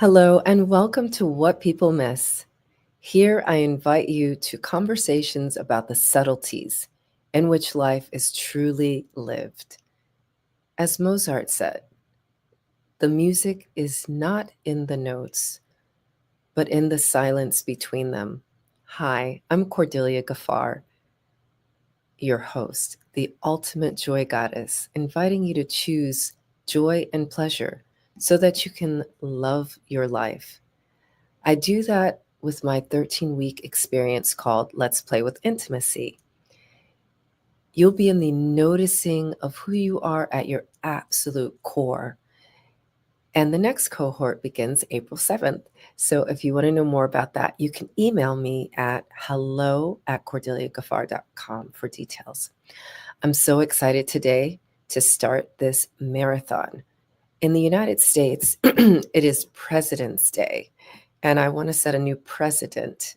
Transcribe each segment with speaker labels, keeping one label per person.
Speaker 1: Hello, and welcome to What People Miss. Here I invite you to conversations about the subtleties in which life is truly lived. As Mozart said, the music is not in the notes, but in the silence between them. Hi, I'm Cordelia Gaffar, your host, the ultimate joy goddess, inviting you to choose joy and pleasure so that you can love your life. I do that with my 13-week experience called Let's Play with Intimacy. You'll be in the noticing of who you are at your absolute core. And the next cohort begins April 7th. So if you want to know more about that, you can email me at hello@cordeliagaffar.com for details. I'm so excited today to start this marathon. In the United States, it is President's Day. And I want to set a new precedent,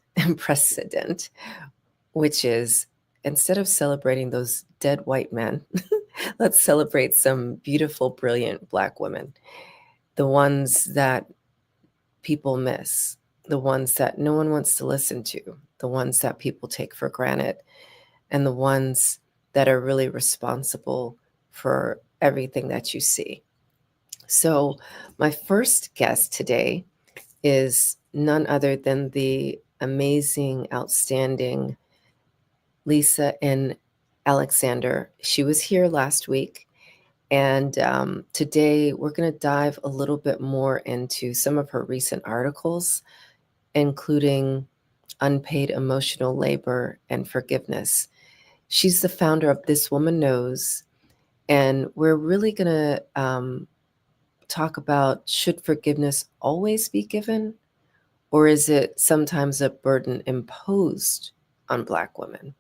Speaker 1: which is instead of celebrating those dead white men, let's celebrate some beautiful, brilliant Black women, the ones that people miss, the ones that no one wants to listen to, the ones that people take for granted, and the ones that are really responsible for everything that you see. So, my first guest today is none other than the amazing, outstanding Lisa N. Alexander. She was here last week, and today we're going to dive a little bit more into some of her recent articles, including Unpaid Emotional Labor and Forgiveness. She's the founder of This Woman Knows, and we're really going to talk about, should forgiveness always be given? Or is it sometimes a burden imposed on Black women?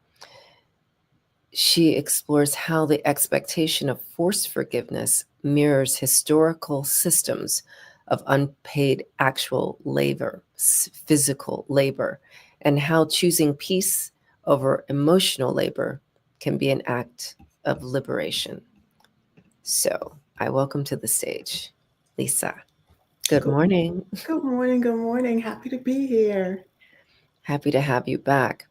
Speaker 1: She explores how the expectation of forced forgiveness mirrors historical systems of unpaid actual labor, physical labor, and how choosing peace over emotional labor can be an act of liberation. So I welcome to the stage, Lisa. Good
Speaker 2: Good,
Speaker 1: morning.
Speaker 2: good morning. Good morning. Happy to be here.
Speaker 1: Happy to have you back.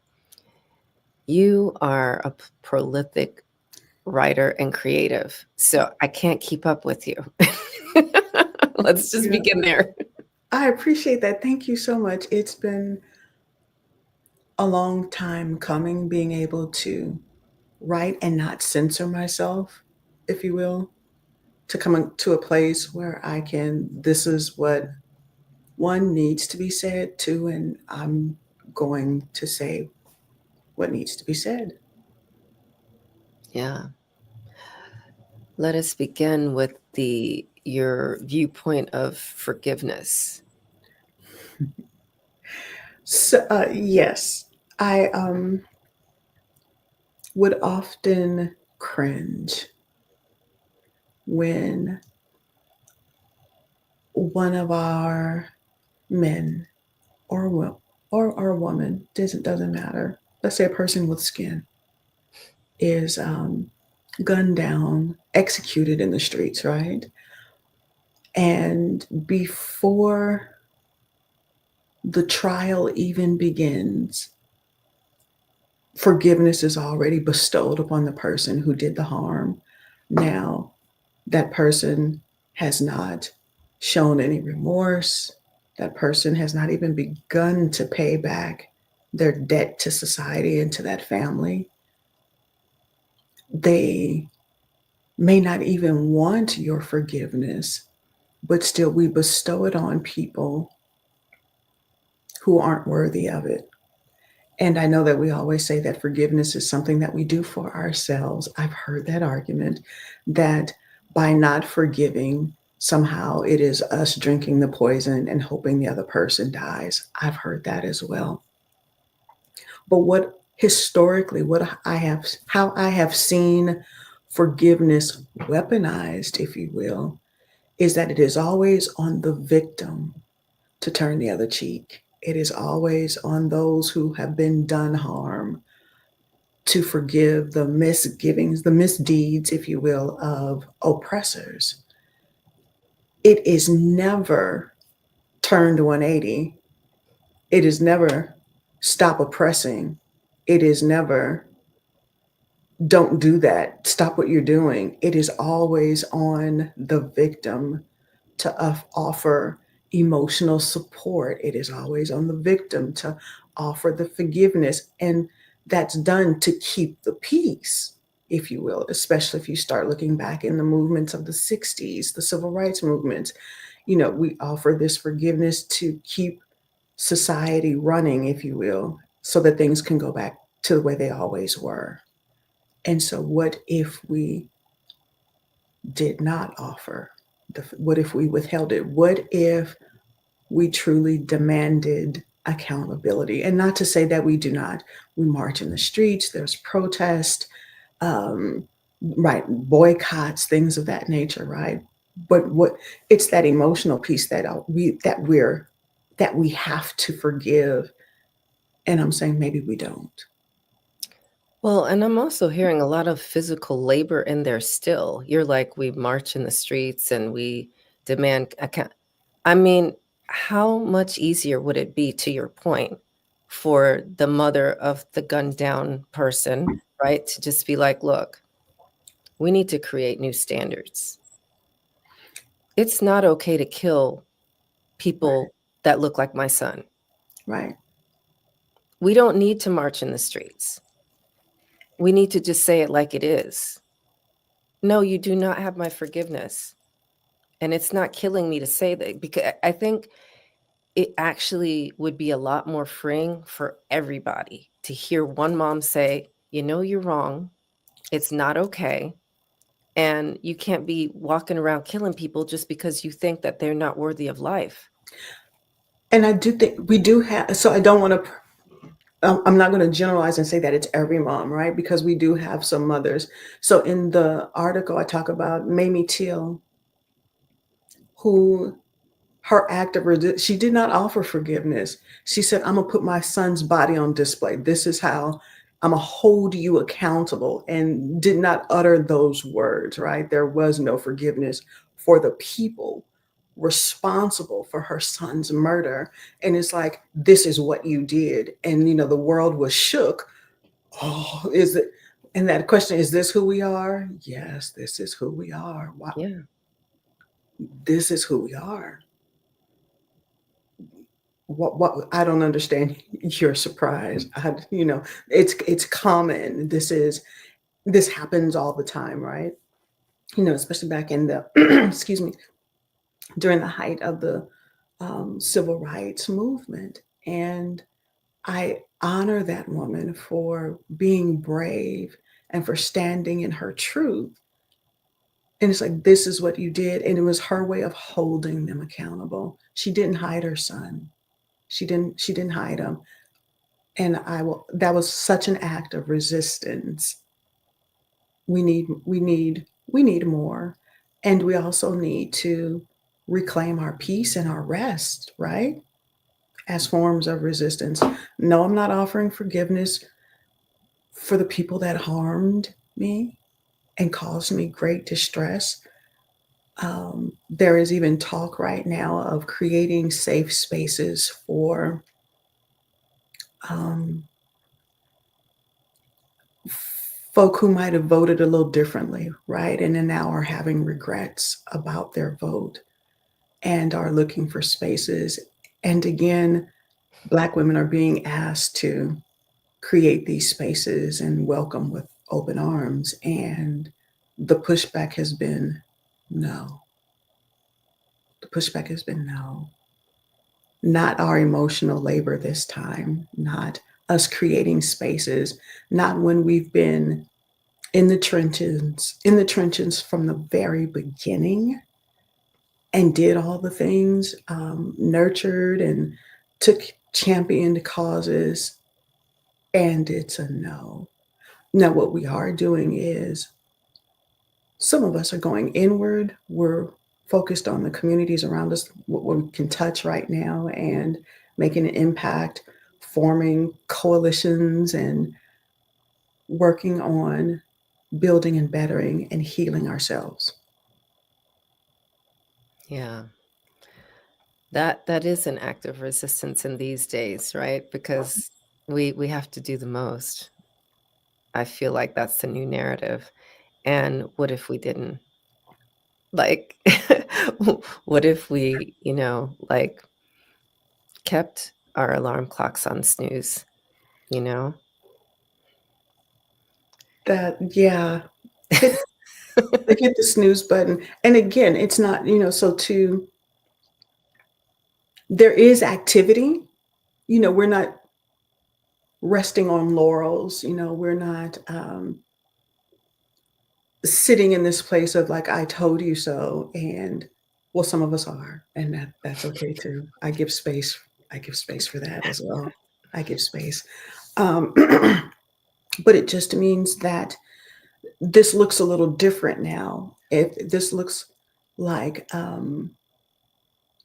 Speaker 1: You are a prolific writer and creative, so I can't keep up with you. Let's just
Speaker 2: Yeah,
Speaker 1: begin there.
Speaker 2: I appreciate that. Thank you so much. It's been a long time coming, being able to write and not censor myself, if you will, to come to a place where I can, this is what one needs to be said to, and I'm going to say what needs to be said.
Speaker 1: Yeah. Let us begin with your viewpoint of forgiveness.
Speaker 2: So, yes, I would often cringe when one of our men or our woman doesn't matter. Let's say a person with skin is gunned down, executed in the streets, right? And before the trial even begins, forgiveness is already bestowed upon the person who did the harm. Now, that person has not shown any remorse. That person has not even begun to pay back their debt to society and to that family. They may not even want your forgiveness, but still we bestow it on people who aren't worthy of it. And I know that we always say that forgiveness is something that we do for ourselves. I've heard that argument that by not forgiving, somehow it is us drinking the poison and hoping the other person dies. I've heard that as well. But what historically, how I have seen forgiveness weaponized, if you will, is that it is always on the victim to turn the other cheek. It is always on those who have been done harm to forgive the misgivings, the misdeeds, if you will, of oppressors. It is never turned 180. It is never stop oppressing. It is never don't do that. Stop what you're doing. It is always on the victim to offer emotional support. It is always on the victim to offer the forgiveness. And that's done to keep the peace, if you will, especially if you start looking back in the movements of the 60s, the civil rights movements. We offer this forgiveness to keep society running, if you will, so that things can go back to the way they always were. And so, what if we did not offer? What if we withheld it? What if we truly demanded accountability? And not to say that we do not. We march in the streets, there's protest, um, right, boycotts, things of that nature, right? But what it's that emotional piece that we have to forgive. And I'm saying maybe we don't.
Speaker 1: Well, and I'm also hearing a lot of physical labor in there still. You're like, we march in the streets and we demand account. I mean, how much easier would it be, to your point, for the mother of the gunned down person, right, to just be like, look, we need to create new standards. It's not okay to kill
Speaker 2: Right,
Speaker 1: people that look like my son.
Speaker 2: right.
Speaker 1: We don't need to march in the streets. We need to just say it like it is. No, you do not have my forgiveness. And it's not killing me to say that, because I think it actually would be a lot more freeing for everybody to hear one mom say, you're wrong. It's not okay. And you can't be walking around killing people just because you think that they're not worthy of life.
Speaker 2: And I do think we do have, so I don't want to, I'm not going to generalize and say that it's every mom, right? Because we do have some mothers. So in the article, I talk about Mamie Till, who her act of she did not offer forgiveness. She said, I'm gonna put my son's body on display. This is how I'm gonna hold you accountable, and did not utter those words, right? There was no forgiveness for the people responsible for her son's murder. And it's like, this is what you did. And the world was shook. Oh, is it? And that question, is this who we are? Yes, this is who we are. Wow,
Speaker 1: Yeah.
Speaker 2: this is who we are. What I don't understand your surprise. It's common. This happens all the time, right? Especially back in the excuse me, during the height of the civil rights movement. And I honor that woman for being brave and for standing in her truth. And it's like, this is what you did. And it was her way of holding them accountable. She didn't hide her son. She didn't hide him. And that was such an act of resistance. We need more. And we also need to reclaim our peace and our rest, right? As forms of resistance. No, I'm not offering forgiveness for the people that harmed me and caused me great distress. There is even talk right now of creating safe spaces for um, folk who might have voted a little differently, right? And then now are having regrets about their vote and are looking for spaces. And again, Black women are being asked to create these spaces and welcome with open arms. And the pushback has been no. The pushback has been no. Not our emotional labor this time, not us creating spaces, not when we've been in the trenches from the very beginning and did all the things, nurtured and took championed causes, and it's a no. Now, what we are doing is some of us are going inward. We're focused on the communities around us, what we can touch right now, and making an impact, forming coalitions, and working on building and bettering and healing ourselves.
Speaker 1: Yeah. That is an act of resistance in these days, right? Because we have to do the most. I feel like that's the new narrative. And what if we didn't? Like, what if we, like, kept our alarm clocks on snooze, you know?
Speaker 2: That, yeah, hit hit the snooze button. And again, it's not, so to there is activity. We're not resting on laurels. We're not sitting in this place of like, I told you so. And well, some of us are, and that's okay too. I give space. I give space for that as well. I give space. Um, but it just means that this looks a little different now. If this looks like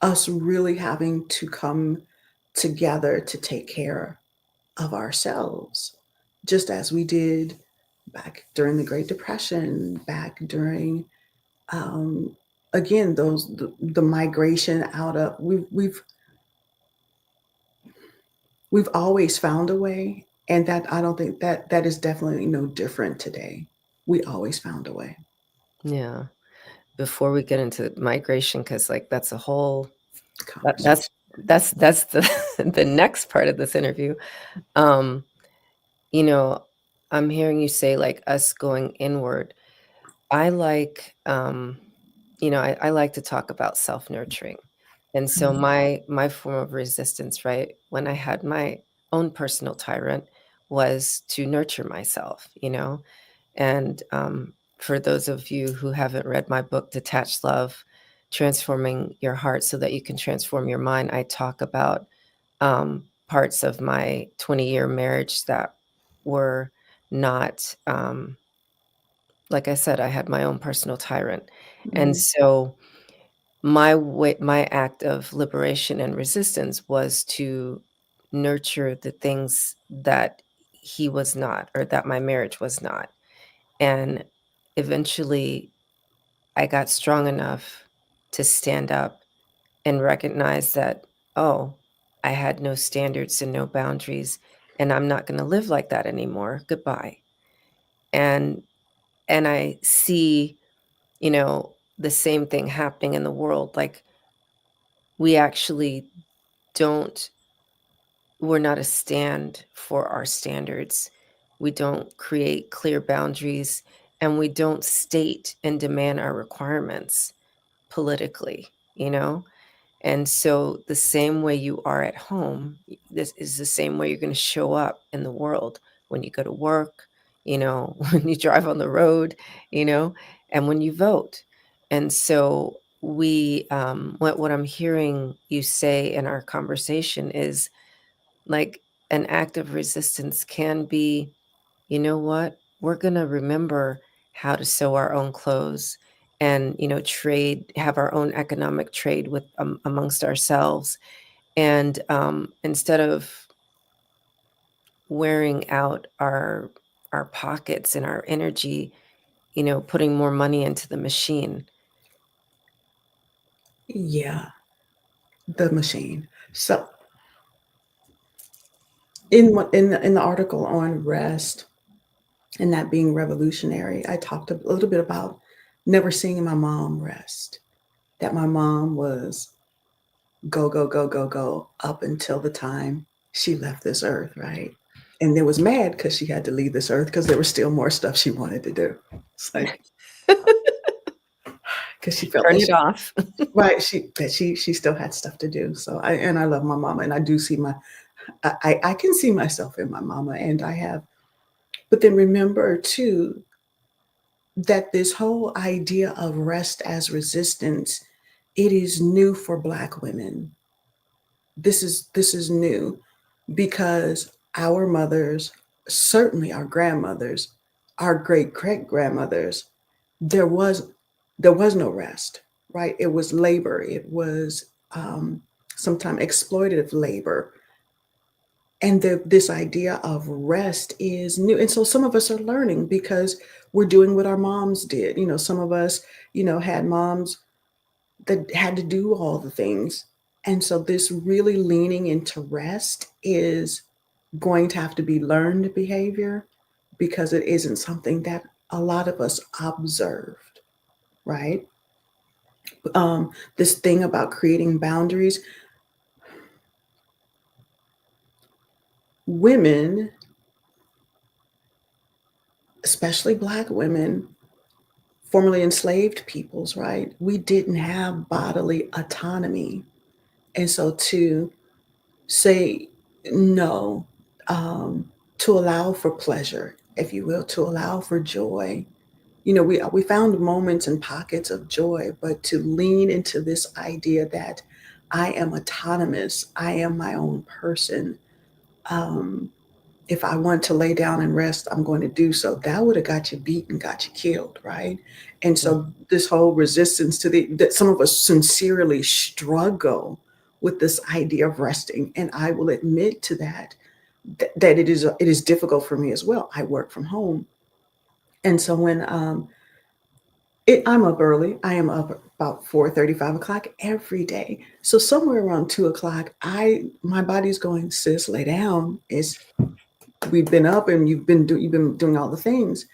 Speaker 2: us really having to come together to take care of ourselves, just as we did back during the Great Depression, back during um, again the migration out of we've always found a way, and that I don't think that is definitely no different today. We always found a way.
Speaker 1: Yeah. Before we get into migration, because like that's a whole that,
Speaker 2: Conversation.
Speaker 1: that's the the next part of this interview. Um, you know, I'm hearing you say like us going inward. I like, I like to talk about self-nurturing. And so
Speaker 2: Mhm.
Speaker 1: my form of resistance, right, when I had my own personal tyrant was to nurture myself, And for those of you who haven't read my book, Detached Love, Transforming Your Heart so that you can transform your mind, I talk about parts of my 20-year marriage that were not like I said, I had my own personal tyrant. And
Speaker 2: Mhm.
Speaker 1: so my act of liberation and resistance was to nurture the things that he was not, or that my marriage was not. And eventually I got strong enough to stand up and recognize that, oh, I had no standards and no boundaries, and I'm not going to live like that anymore. Goodbye. And I see, the same thing happening in the world. Like, we actually don't we're not a stand for our standards. We don't create clear boundaries, and we don't state and demand our requirements politically, you know? And so the same way you are at home, this is the same way you're going to show up in the world when you go to work, when you drive on the road, and when you vote. And so what I'm hearing you say in our conversation is like an act of resistance can be, you know what? We're going to remember how to sew our own clothes and, trade, have our own economic trade with amongst ourselves. And instead of wearing out our pockets and our energy, putting more money into the machine.
Speaker 2: Yeah, the machine. So in the article on rest and that being revolutionary, I talked a little bit about never seeing my mom rest. That my mom was go, go, go, go, go up until the time she left this earth, right? And then was mad because she had to leave this earth because there was still more stuff she wanted to do. It's like because she felt
Speaker 1: Turn
Speaker 2: that
Speaker 1: it
Speaker 2: she
Speaker 1: off.
Speaker 2: right, she still had stuff to do. So I love my mama and I do see I can see myself in my mama and I have, but then remember too that this whole idea of rest as resistance, it is new for Black women. This is new because our mothers, certainly our grandmothers, our great grandmothers, there was there was no rest, right? It was labor. It was sometimes exploitative labor, and this idea of rest is new. And so some of us are learning because we're doing what our moms did. Some of us, had moms that had to do all the things. And so this really leaning into rest is going to have to be learned behavior because it isn't something that a lot of us observed, right? This thing about creating boundaries, women, especially Black women, formerly enslaved peoples, right? We didn't have bodily autonomy. And so to say no, um, to allow for pleasure, if you will, to allow for joy. We found moments and pockets of joy, but to lean into this idea that I am autonomous, I am my own person. Um, if I want to lay down and rest, I'm going to do so. That would have got you beat and got you killed, right? And so this whole resistance to that some of us sincerely struggle with this idea of resting, and I will admit to that it is difficult for me as well. I work from home, and so when I'm up early. I am up about 4:30, 5 o'clock every day. So somewhere around 2 o'clock, my body's going, sis, lay down. We've been up and you've been doing all the things.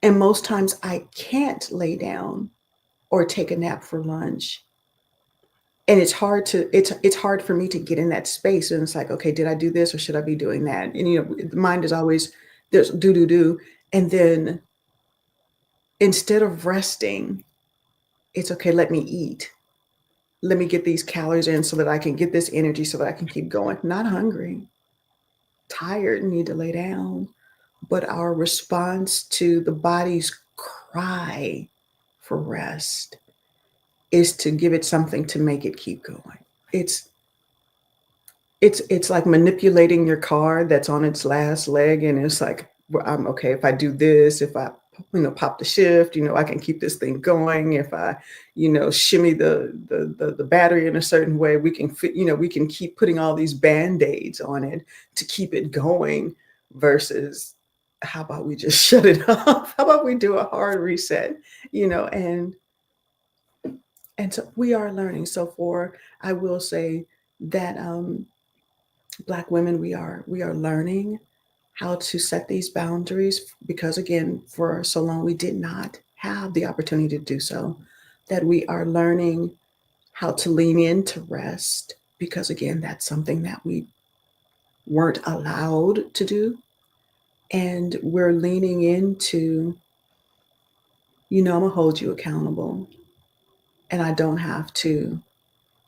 Speaker 2: And most times I can't lay down or take a nap for lunch. And it's hard for me to get in that space. And it's like, okay, did I do this or should I be doing that? And the mind is always there's do. And then instead of resting, it's okay, let me eat. Let me get these calories in so that I can get this energy so that I can keep going. Not hungry, tired, need to lay down. But our response to the body's cry for rest is to give it something to make it keep going. It's it's like manipulating your car that's on its last leg, and it's like, well, I'm okay if I do this, if I pop the shift, I can keep this thing going. If I shimmy the battery in a certain way, we can we can keep putting all these band-aids on it to keep it going, versus how about we just shut it off? How about we do a hard reset? And so we are learning. So for I will say that Black women, we are learning how to set these boundaries, because again, for so long we did not have the opportunity to do so. That we are learning how to lean into rest, because again, that's something that we weren't allowed to do. And we're leaning into, I'm gonna hold you accountable, and I don't have to.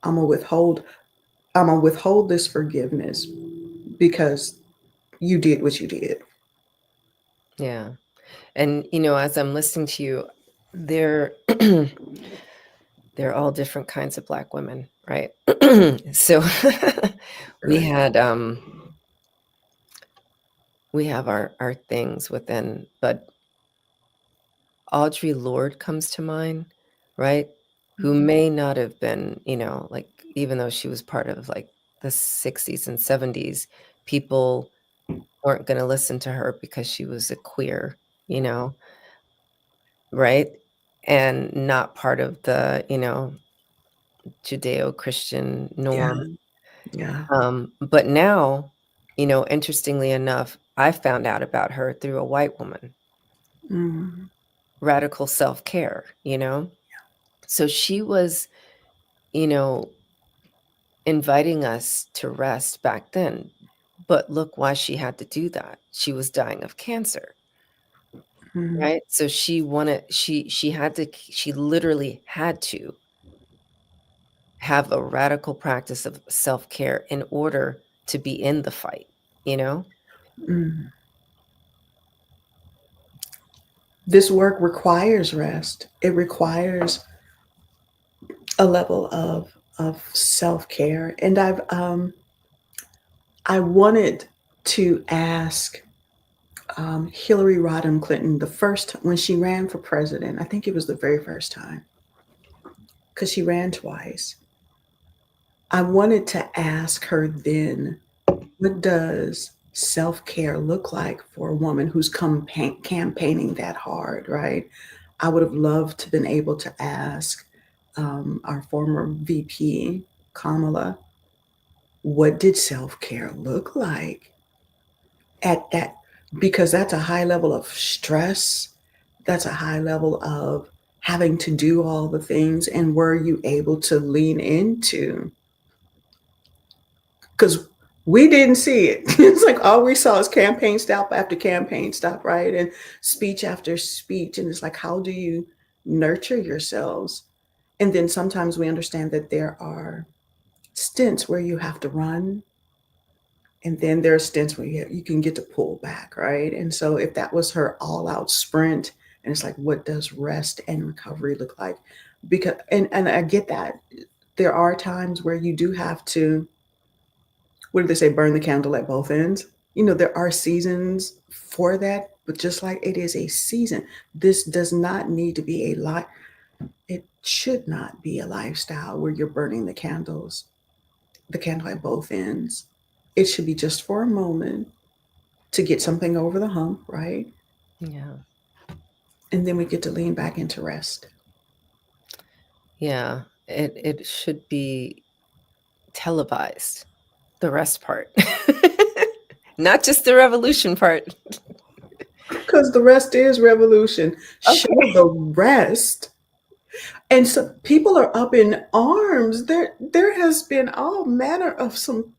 Speaker 2: I'm gonna withhold. I'm gonna withhold this forgiveness because you did what you did.
Speaker 1: Yeah. And as I'm listening to you, they're they're all different kinds of Black women, right? So we
Speaker 2: Right.
Speaker 1: had we have our things within, but Audre Lorde comes to mind, right? Who
Speaker 2: Mhm.
Speaker 1: may not have been, like, even though she was part of like the 60s and 70s, people weren't going to listen to her because she was a queer, you know, right? And not part of the, Judeo-Christian
Speaker 2: Yeah.
Speaker 1: norm.
Speaker 2: Yeah.
Speaker 1: But now, interestingly enough, I found out about her through a white woman,
Speaker 2: Mhm.
Speaker 1: radical self-care. So she was, you know, inviting us to rest back then. But look why she had to do that. She was dying of cancer,
Speaker 2: Mhm.
Speaker 1: right? So she literally had to have a radical practice of self-care in order to be in the fight, you know?
Speaker 2: Mhm. This work requires rest. It requires a level of self-care. And I wanted to ask Hillary Rodham Clinton, the first when she ran for president. I think it was the very first time, because she ran twice. I wanted to ask her then, what does self-care look like for a woman who's campaigning that hard, right? I would have loved to been able to ask our former VP, Kamala, what did self-care look like at that? Because that's a high level of stress. That's a high level of having to do all the things. And were you able to lean into? Because we didn't see it. It's like all we saw is campaign stop after campaign stop, right? And speech after speech. And it's like, how do you nurture yourselves? And then sometimes we understand that there are stints where you have to run, and then there are stints where you can get to pull back, right? And so if that was her all out sprint, and it's like, what does rest and recovery look like? Because and I get that there are times where you do have to, what do they say, burn the candle at both ends. There are seasons for that, but just like it is a season, this does not need to be a life. It should not be a lifestyle where you're burning the candle at both ends. It should be just for a moment to get something over the hump, right?
Speaker 1: Yeah.
Speaker 2: And then we get to lean back into rest.
Speaker 1: Yeah. It should be televised, the rest part. Not just the revolution part.
Speaker 2: Because the rest is revolution. Show
Speaker 1: Okay.
Speaker 2: the rest. And so people are up in arms. There has been all manner of some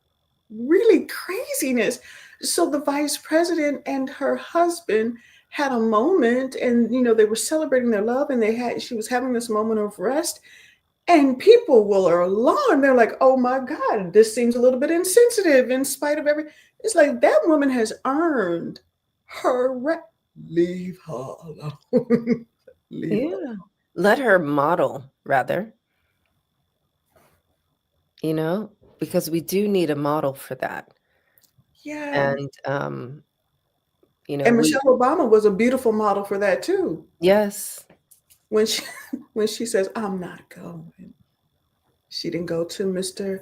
Speaker 2: really craziness. So the vice president and her husband had a moment, and they were celebrating their love, and she was having this moment of rest, and people are alarmed. They're like, oh my God, this seems a little bit insensitive in spite of every. It's like that woman has earned her rest. Leave her alone. Leave her.
Speaker 1: Yeah. Let her model, rather, because we do need a model for that.
Speaker 2: Yeah.
Speaker 1: And,
Speaker 2: And
Speaker 1: we,
Speaker 2: Michelle Obama was a beautiful model for that too.
Speaker 1: yes.
Speaker 2: When she when she says, I'm not going. She didn't go to Mr.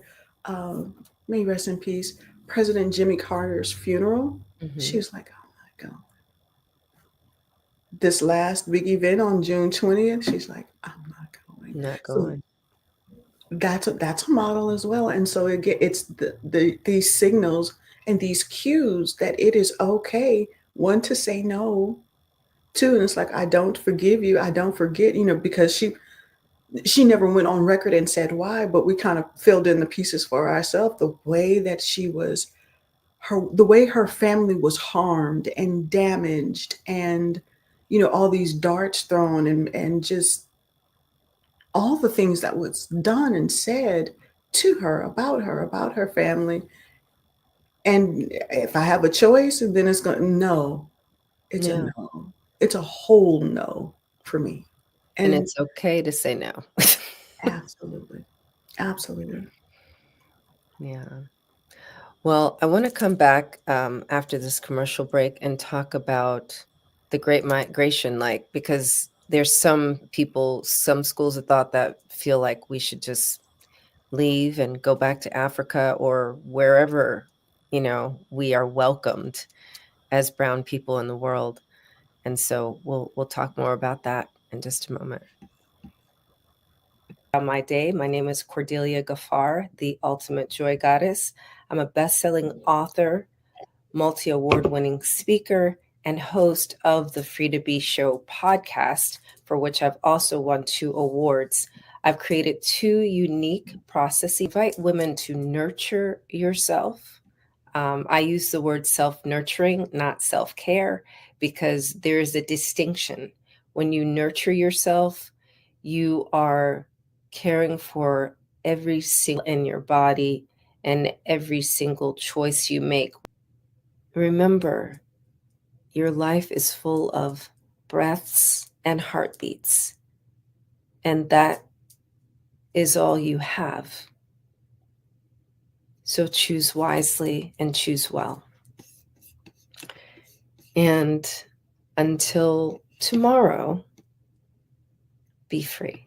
Speaker 2: May he rest in peace, President Jimmy Carter's funeral. She
Speaker 1: Hmm.
Speaker 2: was like, I'm not going. This last big event on June 20th, she's like, I'm not going.
Speaker 1: Not
Speaker 2: So
Speaker 1: going.
Speaker 2: that's a model as well. And so it's these signals and these cues that it is okay, one, to say no, two, and it's like, I don't forgive you, I don't forget, because she never went on record and said why, but we kind of filled in the pieces for ourselves. The way that the way her family was harmed and damaged, and all these darts thrown, and just all the things that was done and said to her about her family. And if I have a choice, then it's going no, it's a
Speaker 1: Yeah.
Speaker 2: no. It's a whole no for me.
Speaker 1: And
Speaker 2: And
Speaker 1: it's okay to say no.
Speaker 2: absolutely, absolutely.
Speaker 1: Yeah. Well, I want to come back after this commercial break and talk about the Great Migration, because there's some people, some schools of thought that feel like we should just leave and go back to Africa or wherever, we are welcomed as brown people in the world. And so we'll talk more about that in just a moment. On my day, my name is Cordelia Gaffar, the Ultimate Joy Goddess. I'm a best-selling author, multi-award winning speaker, and host of the Free to Be Show podcast, for which I've also won 2 awards. I've created 2 unique processes. Invite women to nurture yourself. I use the word self-nurturing, not self-care, because there's a distinction. When you nurture yourself, you are caring for every single in your body and every single choice you make. Remember, your life is full of breaths and heartbeats, and that is all you have. So choose wisely and choose well. And until tomorrow, be free.